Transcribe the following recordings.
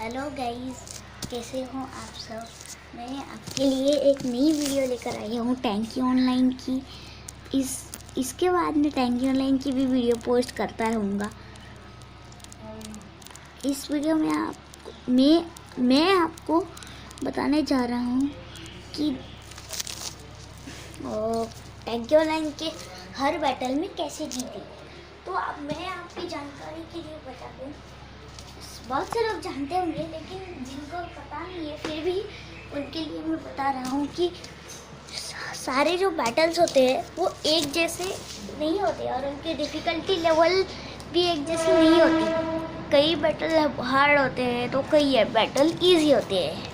Hello guys, कैसे हो आप सब। मैं आपके लिए एक नई वीडियो लेकर आई हूँ टैंकी ऑनलाइन की। इसके बाद मैं टैंकी ऑनलाइन की भी वीडियो पोस्ट करता रहूँगा। इस वीडियो में मैं आपको बताने जा रहा हूँ कि टैंकी ऑनलाइन के हर बैटल में कैसे जीते। तो अब मैं आपकी जानकारी के लिए बता दूँ, बहुत से लोग जानते होंगे लेकिन जिनको पता नहीं है फिर भी उनके लिए मैं बता रहा हूँ कि सारे जो बैटल्स होते हैं वो एक जैसे नहीं होते और उनकी डिफ़िकल्टी लेवल भी एक जैसी नहीं होती। कई बैटल हार्ड होते हैं तो कई बैटल इजी होते हैं।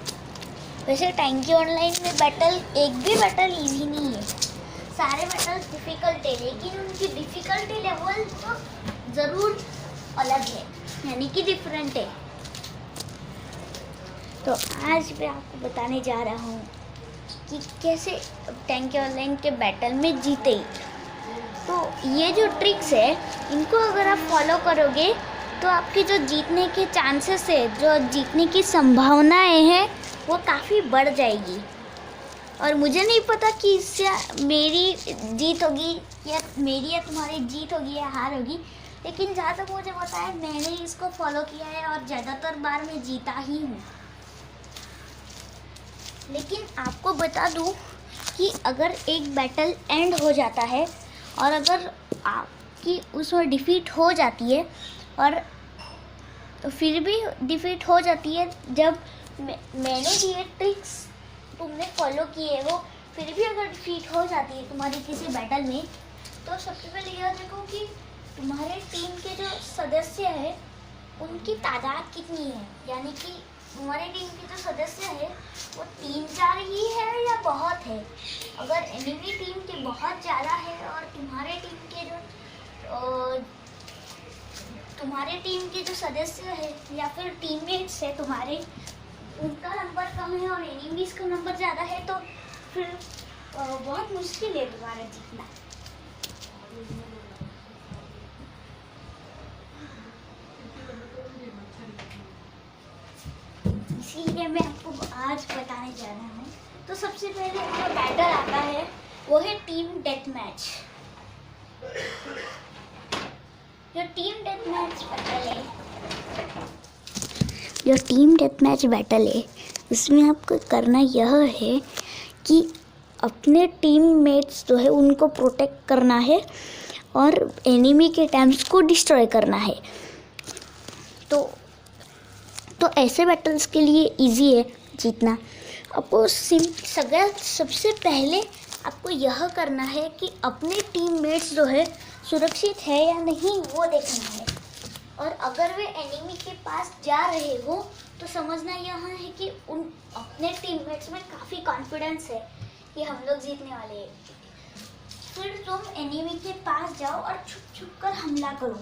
वैसे टैंकी ऑनलाइन में एक भी बैटल इजी नहीं है, सारे बैटल डिफ़िकल्ट है, लेकिन उनकी डिफ़िकल्टी लेवल तो ज़रूर अलग है, यानी कि डिफरेंट है। तो आज मैं आपको बताने जा रहा हूँ कि कैसे टैंकी ऑनलाइन के बैटल में जीते। तो ये जो ट्रिक्स है इनको अगर आप फॉलो करोगे तो आपकी जो जीतने के चांसेस है, जो जीतने की संभावनाएं हैं वो काफ़ी बढ़ जाएगी। और मुझे नहीं पता कि इससे मेरी जीत होगी या तुम्हारी जीत होगी या हार होगी, लेकिन जहाँ तक मुझे पता है मैंने इसको फॉलो किया है और ज़्यादातर बार मैं जीता ही हूँ। लेकिन आपको बता दूँ कि अगर एक बैटल एंड हो जाता है और अगर आपकी उसमें डिफ़ीट हो जाती है और फिर भी डिफ़ीट हो जाती है, जब मैंने ये ट्रिक्स तुमने फॉलो किए वो फिर भी अगर डिफ़ीट हो जाती है तुम्हारी किसी बैटल में, तो सबसे पहले यह देखो कि तुम्हारे टीम के जो सदस्य हैं उनकी तादाद कितनी है, यानी कि तुम्हारे टीम के जो सदस्य है वो 3-4 ही है या बहुत है। अगर एनिमी टीम के बहुत ज़्यादा है और तुम्हारे टीम के जो सदस्य है या फिर टीममेट्स है तुम्हारे, उनका नंबर कम है और एनिमीज़ का नंबर ज़्यादा है, तो फिर बहुत मुश्किल है तुम्हारा जीतना। इसीलिए मैं आपको आज बताने जा रहा हूँ। तो सबसे पहले जो बैटल आता है वो है टीम डेथ मैच। जो टीम डेथ बैटल है उसमें आपको करना यह है कि अपने टीममेट्स जो है उनको प्रोटेक्ट करना है और एनिमी के टैंक्स को डिस्ट्रॉय करना है। तो ऐसे बैटल्स के लिए इजी है जीतना। आपको सबसे पहले आपको यह करना है कि अपने टीममेट्स जो है सुरक्षित है या नहीं वो देखना है। और अगर वे एनिमी के पास जा रहे हो तो समझना यह है कि उन अपने टीममेट्स में काफ़ी कॉन्फिडेंस है कि हम लोग जीतने वाले हैं। फिर तुम एनिमी के पास जाओ और छुप छुप कर हमला करो,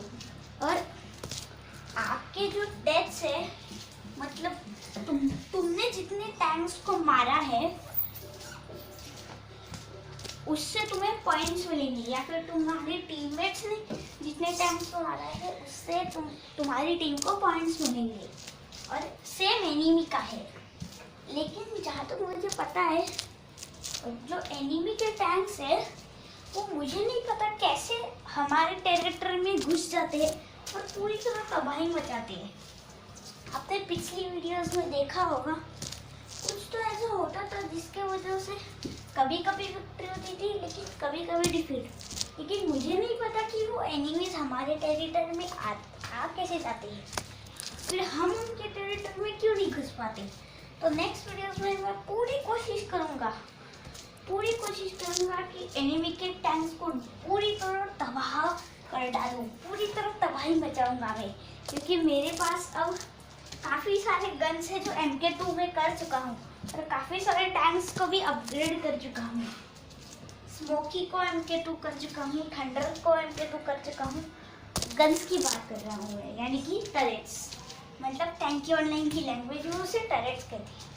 और आपके जो डेथ्स है, मतलब तुमने जितने टैंक्स को मारा है उससे तुम्हें पॉइंट्स मिलेंगे, या फिर तुम्हारे टीममेट्स ने जितने टैंक्स को मारा है उससे तुम्हारी टीम को पॉइंट्स मिलेंगे। और सेम एनिमी का है, लेकिन जहाँ तक मुझे पता है जो एनिमी के टैंक्स है वो मुझे नहीं पता कैसे हमारे टेरिटरी में घुस जाते हैं और पूरी तरह तबाही मचाते हैं। आपने पिछली वीडियोस में देखा होगा, कुछ तो ऐसा होता था जिसके वजह से कभी कभी विक्ट्री होती थी लेकिन कभी कभी डिफीट। लेकिन मुझे नहीं पता कि वो एनिमीज हमारे टेरिटरी में आ कैसे जाते हैं, फिर हम उनके टेरिटरी में क्यों नहीं घुस पाते। तो नेक्स्ट वीडियोस में मैं पूरी कोशिश करूँगा कि एनिमी के टैंक्स को पूरी तरह तबाह कर डालूँ, पूरी तरह तबाही मचाऊँगा मैं, क्योंकि मेरे पास अब काफ़ी सारे गन्स हैं जो MK2 में कर चुका हूँ और काफ़ी सारे टैंक्स को भी अपग्रेड कर चुका हूँ। स्मोकी को MK2 कर चुका हूँ, थंडर को MK2 कर चुका हूँ। गन्स की बात कर रहा हूँ मैं, यानी कि टरेट्स, मतलब टैंकी ऑनलाइन की लैंग्वेज में उसे टरेट्स कहते हैं।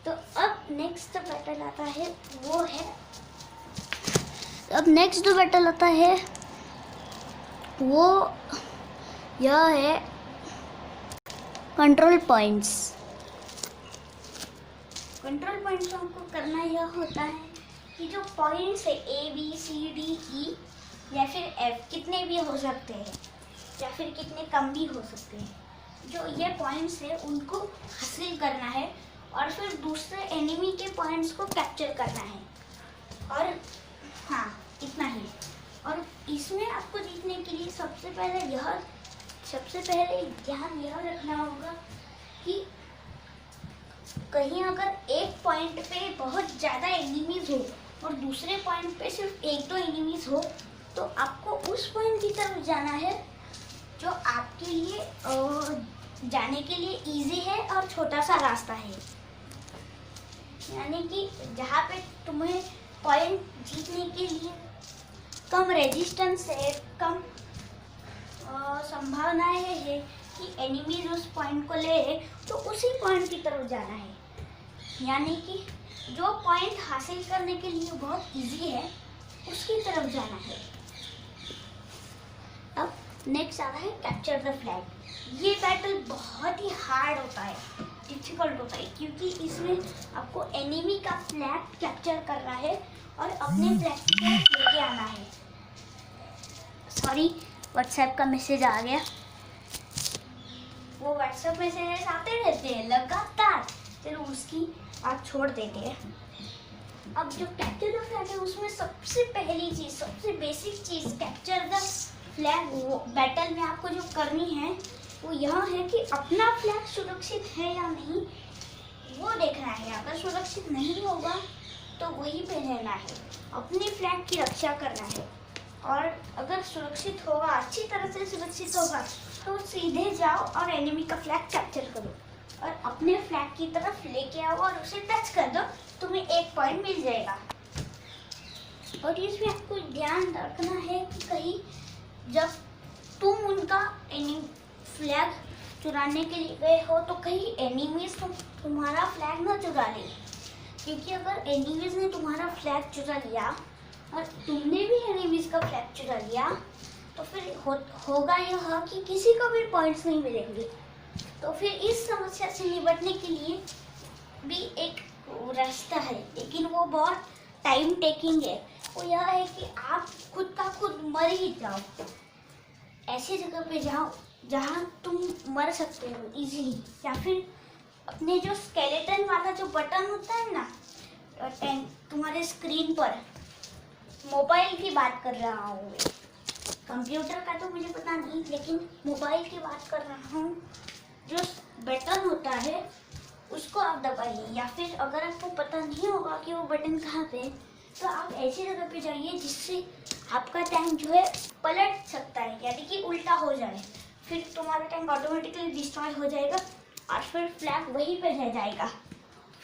तो अब नेक्स्ट जो बैटल आता है वो यह है कंट्रोल पॉइंट्स हमको करना यह होता है कि जो पॉइंट्स है ABCDE या फिर F कितने भी हो सकते हैं या फिर कितने कम भी हो सकते हैं, जो ये पॉइंट्स है उनको हासिल करना है और फिर दूसरे एनिमी के पॉइंट्स को कैप्चर करना है। और हाँ, इतना ही। और इसमें आपको जीतने के लिए सबसे पहले ध्यान यह रखना होगा कि कहीं अगर एक पॉइंट पे बहुत ज़्यादा एनिमीज हो और दूसरे पॉइंट पे सिर्फ 1-2 एनिमीज हो, तो आपको उस पॉइंट की तरफ जाना है जो आपके लिए जाने के लिए इजी है और छोटा सा रास्ता है। यानी कि जहाँ पे तुम्हें पॉइंट जीतने के लिए कम रेजिस्टेंस है, कम संभावनाएं है कि एनिमीज उस पॉइंट को ले, तो उसी पॉइंट की तरफ जाना है। यानी कि जो पॉइंट हासिल करने के लिए बहुत इजी है उसकी तरफ जाना है। अब नेक्स्ट आ रहा है कैप्चर द फ्लैग। ये बैटल बहुत ही हार्ड होता है, डिफिकल्ट होता है, क्योंकि इसमें आपको एनिमी का फ्लैग कैप्चर करना है और अपने फ्लैग की तरफ लेके आना है। सॉरी, व्हाट्सएप का मैसेज आ गया। वो व्हाट्सएप मैसेज आते रहते हैं लगातार, चलो उसकी बात छोड़ देते हैं। अब जो कैप्चर द फ्लैग है उसमें सबसे पहली चीज़, सबसे basic cheese capture the flag battle में आपको जो करनी है वो यह है कि अपना फ्लैग सुरक्षित है या नहीं वो देखना है। अगर सुरक्षित नहीं होगा तो वहीं पे रहना है, अपने फ्लैग की रक्षा करना है। और अगर सुरक्षित होगा, अच्छी तरह से सुरक्षित होगा, तो सीधे जाओ और एनिमी का फ्लैग कैप्चर करो और अपने फ्लैग की तरफ लेके आओ और उसे टच कर दो, तुम्हें 1 पॉइंट मिल जाएगा। और इसमें आपको ध्यान रखना है कि कहीं जब तुम उनका फ्लैग चुराने के लिए गए हो तो कहीं एनिमीज तुम्हारा फ्लैग ना चुरा ले, क्योंकि अगर एनिमीज ने तुम्हारा फ्लैग चुरा लिया और तुमने भी एनिमीज का फ्लैग चुरा लिया तो फिर होगा यह कि किसी को भी पॉइंट्स नहीं मिलेंगे। तो फिर इस समस्या से निपटने के लिए भी एक रास्ता है, लेकिन वो बहुत टाइम टेकिंग है। वो यह है कि आप खुद का खुद मर ही जाओ, ऐसी जगह पे जाओ जहाँ तुम मर सकते हो इजीली, या फिर अपने जो स्केलेटन वाला जो बटन होता है ना तुम्हारे स्क्रीन पर, मोबाइल की बात कर रहा हूँ, कंप्यूटर का तो मुझे पता नहीं, लेकिन मोबाइल की बात कर रहा हूँ। जो बटन होता है उसको आप दबाइए, या फिर अगर आपको पता नहीं होगा कि वो बटन कहाँ पे, तो आप ऐसी जगह पे जाइए जिससे आपका टैंक जो है पलट सकता है, यानी कि उल्टा हो जाए। फिर तुम्हारा टैंक ऑटोमेटिकली डिस्ट्रॉय हो जाएगा और फिर फ्लैग वहीं पे रह जाएगा।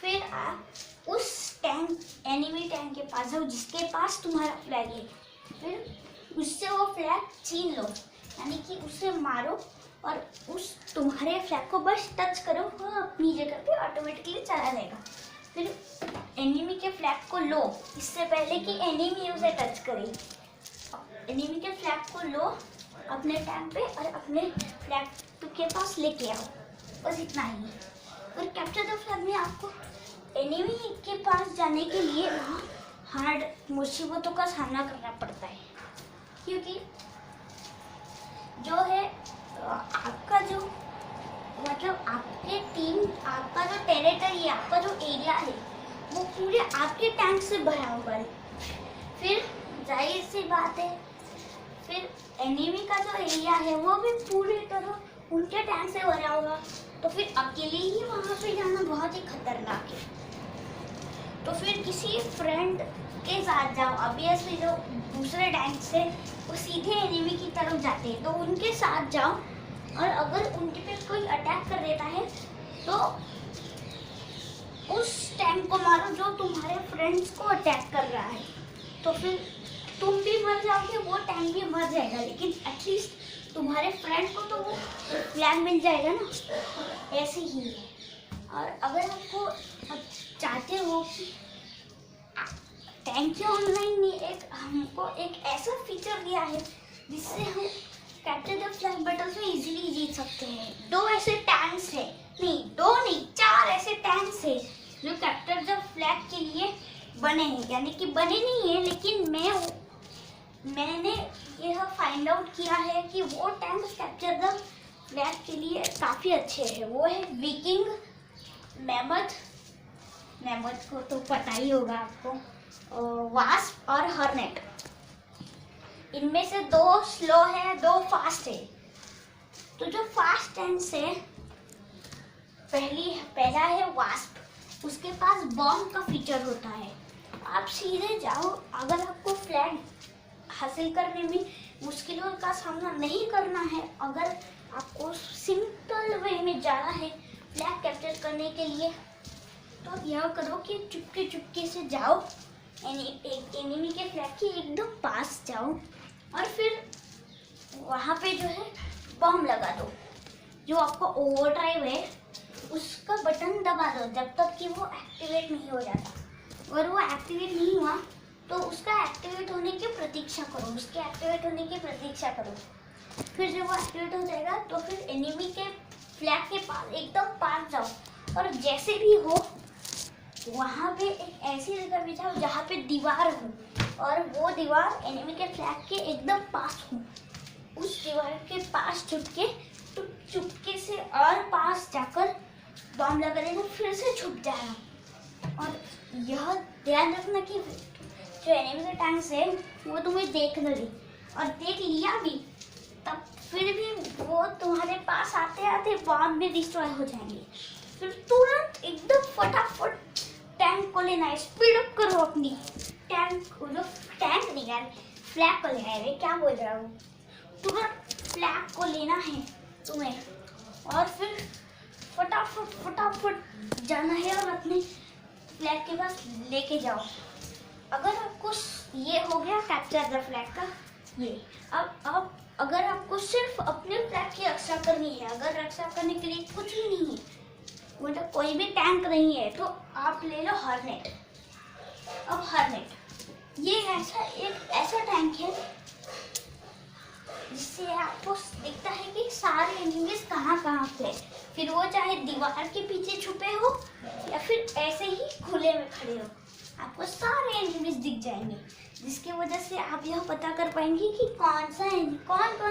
फिर आप उस एनिमी टैंक के पास जाओ जिसके पास तुम्हारा फ्लैग है, फिर उससे वो फ्लैग छीन लो, यानी कि उसे मारो और उस तुम्हारे फ्लैग को बस टच करो, वो अपनी जगह पे ऑटोमेटिकली चला जाएगा। फिर एनिमी के फ्लैग को लो, इससे पहले कि एनिमी उसे टच करे। एनिमी के फ्लैग को लो अपने टैंक पे और अपने फ्लैग के पास लेके आओ, बस इतना ही। और कैप्चर द फ्लैग में आपको एनिमी के पास जाने के लिए हार्ड मुसीबतों का सामना करना पड़ता है, क्योंकि जो है आपका जो मतलब आपके टीम, आपका जो टेरिटरी है, आपका जो एरिया है वो पूरे आपके टैंक से भरा हुआ है। फिर जाहिर सी बात है, फिर एनिमी का जो एरिया है वो भी पूरी तरह उनके टैंक से भरा होगा, तो फिर अकेले ही वहाँ पे जाना बहुत ही खतरनाक है। तो फिर किसी फ्रेंड के साथ जाओ। ऑब्वियसली जो दूसरे टैंक से वो सीधे एनिमी की तरफ जाते हैं, तो उनके साथ जाओ, और अगर उनके पे कोई अटैक कर देता है तो उस टैंक को मारो जो तुम्हारे फ्रेंड्स को अटैक कर रहा है। तो फिर तुम भी मर जाओगे, वो टैंक भी मर जाएगा, लेकिन एटलीस्ट तुम्हारे फ्रेंड को तो वो फ्लैग मिल जाएगा ना। ऐसे ही है। और अगर आपको चाहते हो कि टैंक ऑनलाइन ने हमको एक ऐसा फीचर दिया है जिससे हम कैप्चर द फ्लैग बैटल्स में इजीली जीत सकते हैं। 2 ऐसे टैंक्स हैं बने हैं, यानी कि बने नहीं है, लेकिन मैंने यह फाइंड आउट किया है कि वो टैंक कैप्चर द फ्लैग के लिए काफ़ी अच्छे हैं। वो है विकिंग, मैमथ को तो पता ही होगा आपको, वास्प और हॉर्नेट। इनमें से 2 स्लो है, 2 फास्ट है। तो जो फास्ट टैंक है, पहला है वास्प। उसके पास बॉम्ब का फीचर होता है। आप सीधे जाओ, अगर आपको फ्लैग हासिल करने में मुश्किलों का सामना नहीं करना है, अगर आपको सिंपल वे में जाना है फ्लैग कैप्चर करने के लिए, तो यह करो कि चुपके चुपके से जाओ, एनिमी के फ्लैग के एकदम पास जाओ और फिर वहाँ पे जो है बॉम्ब लगा दो। जो आपका ओवरड्राइव है उसका बटन दबा दो जब तक कि वो एक्टिवेट नहीं हो जाता। अगर वो एक्टिवेट नहीं हुआ तो उसका एक्टिवेट होने की प्रतीक्षा करो, उसके एक्टिवेट होने की प्रतीक्षा करो। फिर जब वो एक्टिवेट हो जाएगा तो फिर एनिमी के फ्लैग के पास एकदम पास जाओ, और जैसे भी हो वहाँ पे एक ऐसी जगह पे जाओ जहाँ पे दीवार हो, और वो दीवार एनिमी के फ्लैग के एकदम पास हो। उस दीवार के पास चुपके से और पास जाकर बॉम्ब लगा देना, फिर से छुप जाना। और यह ध्यान रखना कि जो एनिमी के टैंक्स है वो तुम्हें देख न ले, और देख लिया भी तब फिर भी वो तुम्हारे पास आते आते बॉम्ब में डिस्ट्रॉय हो जाएंगे। फिर तुरंत एकदम फटाफट टैंक को लेना है, स्पीड अप करो अपनी टैंक नहीं यार, फ्लैग को लेना है। क्या बोल रहा हूँ, तुरंत फ्लैग को लेना है तुम्हें, और फिर फटाफट जाना है और अपने फ्लैग के पास लेके जाओ। अगर आपको ये हो गया कैप्चर द फ्लैग का ये। अब अगर आपको सिर्फ अपने फ्लैग की रक्षा करनी है, अगर रक्षा करने के लिए कुछ भी नहीं है, मतलब कोई भी टैंक नहीं है, तो आप ले लो हॉर्नेट। अब हॉर्नेट ये एक ऐसा टैंक है जिससे आपको दिखता है कि सारे एनिमीज कहाँ पे, फिर वो चाहे दीवार के पीछे छुपे हो या फिर ऐसे ही खुले में खड़े हो, आपको सारे एनिमीज दिख जाएंगे, जिसकी वजह से आप यह पता कर पाएंगे कि कौन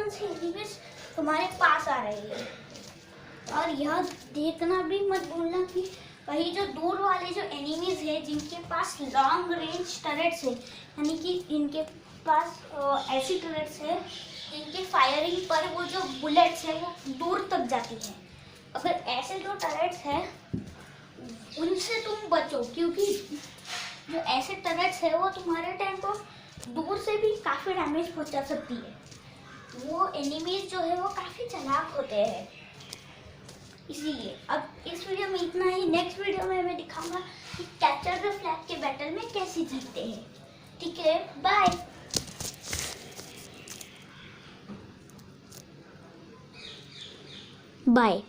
से एनिमीज तुम्हारे पास आ रहे हैं। और यह देखना भी मत भूलना कि कहीं जो दूर वाले जो एनिमीज है जिनके पास लॉन्ग रेंज टरेट्स है, यानी कि इनके पास ऐसी टरेट्स है जिनके फायरिंग पर वो जो बुलेट्स है वो दूर तक जाती है, अगर ऐसे जो टरेट्स है उनसे तुम बचो, क्योंकि जो ऐसे टरेट्स है वो तुम्हारे टैंक को दूर से भी काफ़ी डैमेज पहुंचा सकती है। वो एनिमीज जो है वो काफ़ी चालाक होते हैं। इसीलिए अब इस वीडियो में इतना ही। नेक्स्ट वीडियो में मैं दिखाऊंगा कि कैप्चर द फ्लैग के बैटल में कैसे जीतते हैं। ठीक है, बाय बाय।